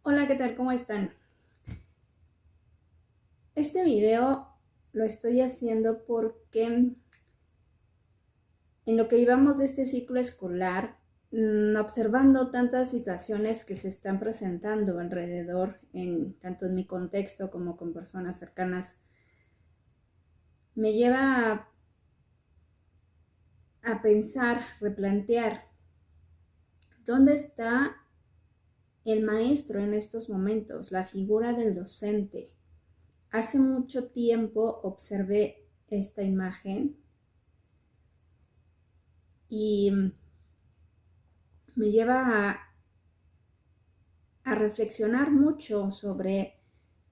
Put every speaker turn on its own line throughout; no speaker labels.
Hola, ¿qué tal? ¿Cómo están? Este video lo estoy haciendo porque en lo que llevamos de este ciclo escolar, observando tantas situaciones que se están presentando alrededor, tanto en mi contexto como con personas cercanas, me lleva a pensar, replantear, ¿dónde está el maestro en estos momentos, la figura del docente? Hace mucho tiempo observé esta imagen y me lleva a reflexionar mucho sobre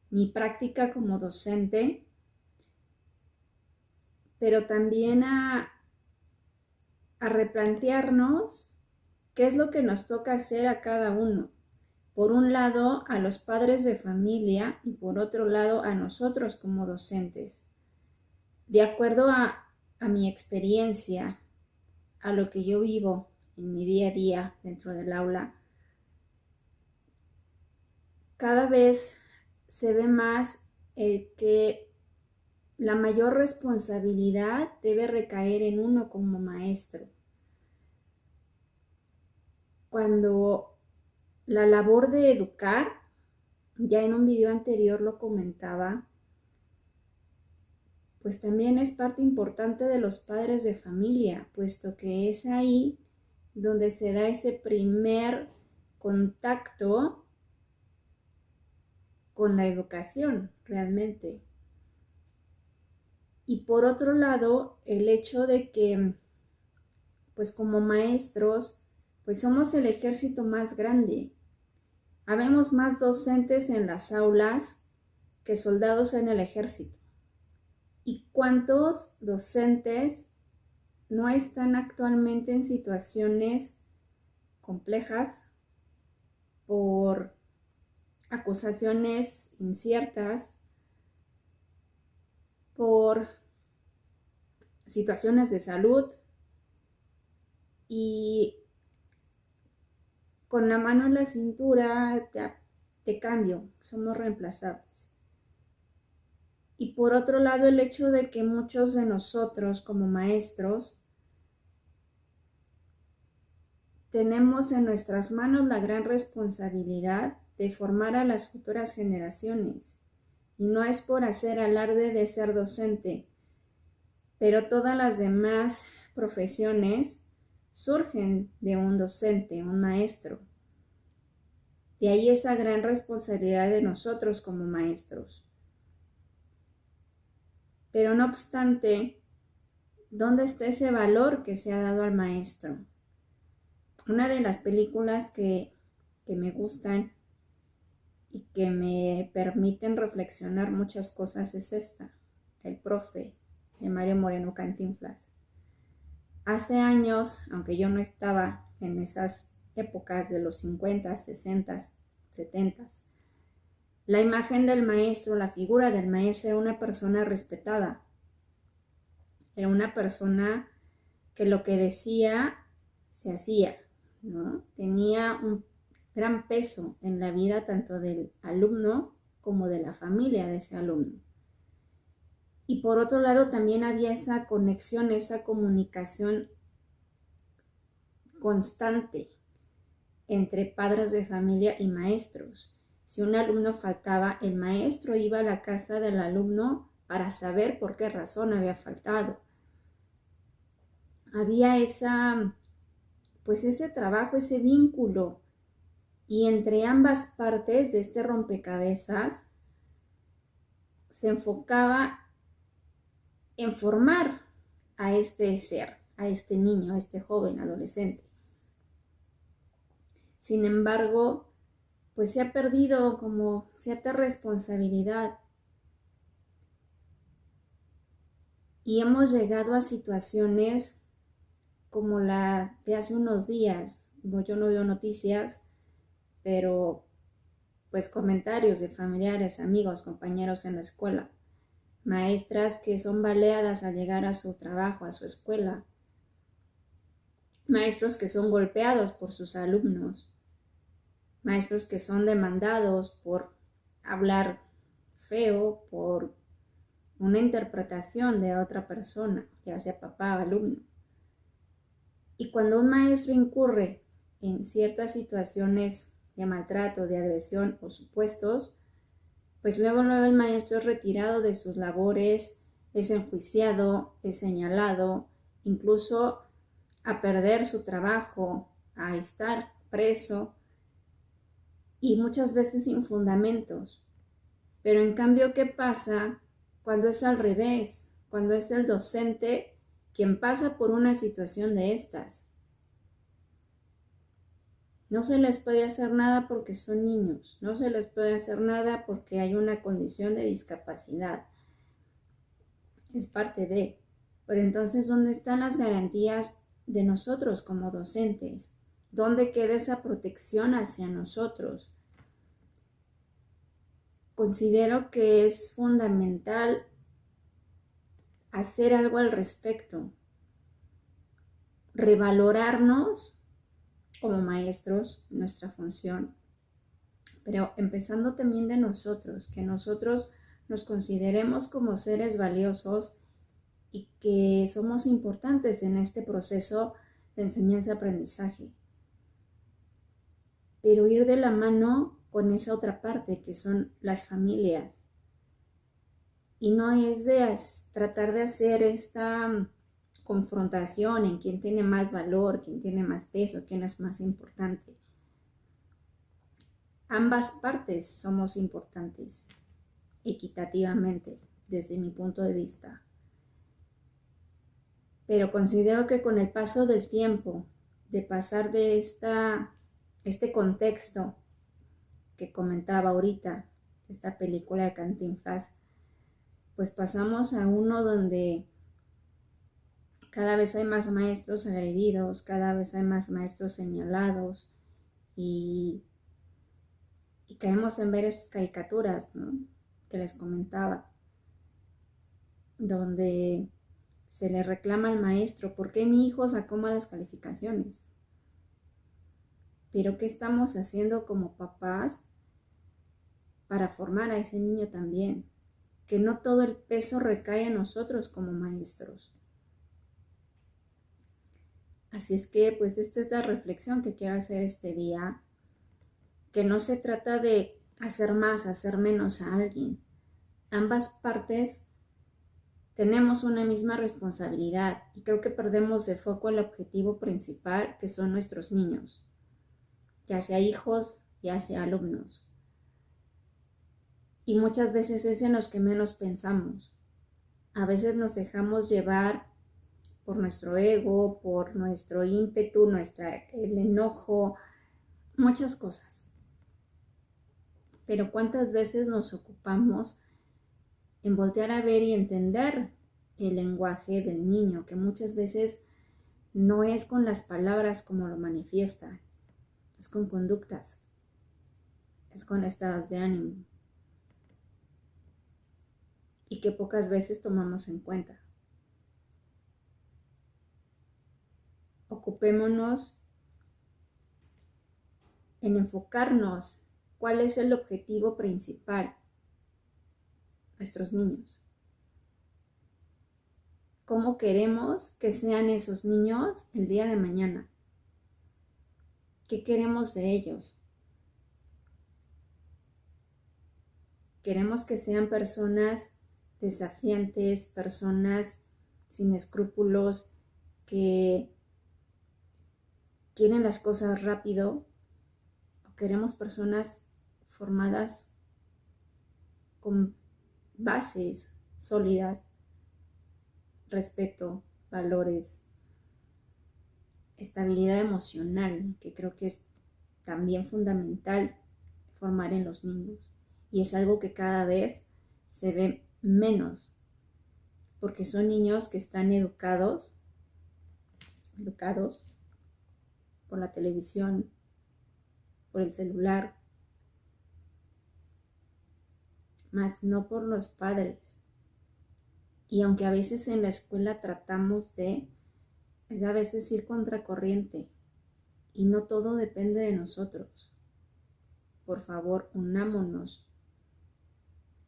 mi práctica como docente, pero también a replantearnos qué es lo que nos toca hacer a cada uno. Por un lado, a los padres de familia y por otro lado, a nosotros como docentes. De acuerdo a mi experiencia, a lo que yo vivo en mi día a día dentro del aula, cada vez se ve más el que la mayor responsabilidad debe recaer en uno como maestro. Cuando la labor de educar, ya en un video anterior lo comentaba, pues también es parte importante de los padres de familia, puesto que es ahí donde se da ese primer contacto con la educación realmente. Y por otro lado, el hecho de que, pues como maestros, pues somos el ejército más grande. Habemos más docentes en las aulas que soldados en el ejército. ¿Y cuántos docentes no están actualmente en situaciones complejas por acusaciones inciertas, por situaciones de salud y con la mano en la cintura te cambio, somos reemplazables? Y por otro lado, el hecho de que muchos de nosotros como maestros tenemos en nuestras manos la gran responsabilidad de formar a las futuras generaciones. Y no es por hacer alarde de ser docente, pero todas las demás profesiones surgen de un docente, un maestro. De ahí esa gran responsabilidad de nosotros como maestros. Pero no obstante, ¿dónde está ese valor que se ha dado al maestro? Una de las películas que me gustan y que me permiten reflexionar muchas cosas es esta, El Profe, de Mario Moreno Cantinflas. Hace años, aunque yo no estaba en esas épocas de los 50, 60, 70, la imagen del maestro, la figura del maestro era una persona respetada. Era una persona que lo que decía se hacía, ¿no? Tenía un gran peso en la vida tanto del alumno como de la familia de ese alumno. Y por otro lado también había esa conexión, esa comunicación constante entre padres de familia y maestros. Si un alumno faltaba, el maestro iba a la casa del alumno para saber por qué razón había faltado. Había ese trabajo, ese vínculo, y entre ambas partes de este rompecabezas se enfocaba en formar a este ser, a este niño, a este joven adolescente. Sin embargo, pues se ha perdido como cierta responsabilidad y hemos llegado a situaciones como la de hace unos días. Yo no veo noticias, pero pues comentarios de familiares, amigos, compañeros en la escuela, maestras que son baleadas al llegar a su trabajo, a su escuela, maestros que son golpeados por sus alumnos, maestros que son demandados por hablar feo, por una interpretación de otra persona, ya sea papá o alumno. Y cuando un maestro incurre en ciertas situaciones de maltrato, de agresión o supuestos, pues luego el maestro es retirado de sus labores, es enjuiciado, es señalado, incluso a perder su trabajo, a estar preso y muchas veces sin fundamentos. Pero en cambio, ¿qué pasa cuando es al revés? Cuando es el docente quien pasa por una situación de estas. No se les puede hacer nada porque son niños, no se les puede hacer nada porque hay una condición de discapacidad. Es parte de. Pero entonces, ¿dónde están las garantías de nosotros como docentes? ¿Dónde queda esa protección hacia nosotros? Considero que es fundamental hacer algo al respecto, revalorarnos como maestros, nuestra función, pero empezando también de nosotros, que nosotros nos consideremos como seres valiosos y que somos importantes en este proceso de enseñanza-aprendizaje. Pero ir de la mano con esa otra parte que son las familias. Y no es de tratar de hacer esta confrontación en quién tiene más valor, quién tiene más peso, quién es más importante. Ambas partes somos importantes, equitativamente, desde mi punto de vista. Pero considero que con el paso del tiempo, de pasar de este contexto que comentaba ahorita, esta película de Cantinflas, pues pasamos a uno donde cada vez hay más maestros agredidos, cada vez hay más maestros señalados y caemos en ver estas caricaturas, ¿no?, que les comentaba, donde se le reclama al maestro, ¿por qué mi hijo sacó malas calificaciones? Pero ¿qué estamos haciendo como papás para formar a ese niño también? Que no todo el peso recae en nosotros como maestros. Así es que, pues, esta es la reflexión que quiero hacer este día, que no se trata de hacer más, hacer menos a alguien. Ambas partes tenemos una misma responsabilidad y creo que perdemos de foco el objetivo principal, que son nuestros niños, ya sea hijos, ya sea alumnos. Y muchas veces es en los que menos pensamos. A veces nos dejamos llevar por nuestro ego, por nuestro ímpetu, el enojo, muchas cosas. Pero ¿cuántas veces nos ocupamos en voltear a ver y entender el lenguaje del niño, que muchas veces no es con las palabras como lo manifiesta, es con conductas, es con estados de ánimo, y que pocas veces tomamos en cuenta? Ocupémonos en enfocarnos cuál es el objetivo principal, nuestros niños. ¿Cómo queremos que sean esos niños el día de mañana? ¿Qué queremos de ellos? Queremos que sean personas desafiantes, personas sin escrúpulos, que quieren las cosas rápido, o queremos personas formadas con bases sólidas, respeto, valores, estabilidad emocional, que creo que es también fundamental formar en los niños, y es algo que cada vez se ve menos, porque son niños que están educados por la televisión, por el celular, más no por los padres. Y aunque a veces en la escuela tratamos es a veces ir contracorriente, y no todo depende de nosotros. por favor, unámonos,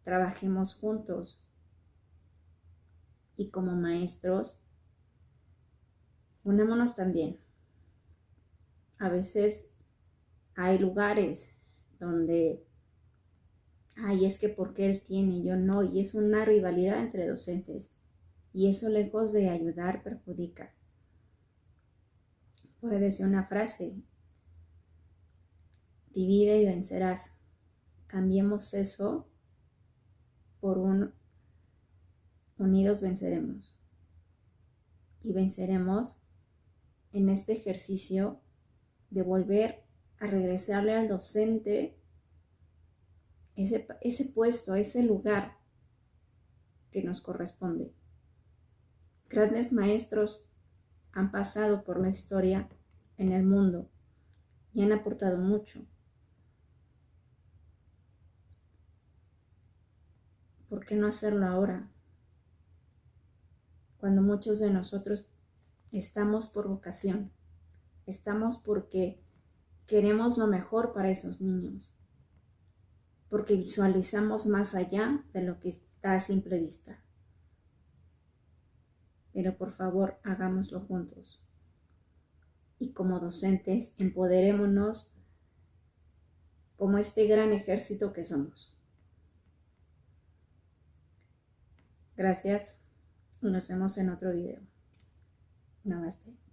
trabajemos juntos y como maestros, unámonos también. A veces hay lugares donde, ay, es que porque él tiene, yo no, y es una rivalidad entre docentes, y eso lejos de ayudar perjudica. Puede decir una frase, divide y vencerás. Cambiemos eso por un unidos venceremos. Y venceremos en este ejercicio de volver a regresarle al docente ese puesto, ese lugar que nos corresponde. Grandes maestros han pasado por la historia en el mundo y han aportado mucho. ¿Por qué no hacerlo ahora? Cuando muchos de nosotros estamos por vocación, estamos porque queremos lo mejor para esos niños, porque visualizamos más allá de lo que está a simple vista. Pero por favor, hagámoslo juntos. Y como docentes, empoderémonos como este gran ejército que somos. Gracias y nos vemos en otro video. Namaste.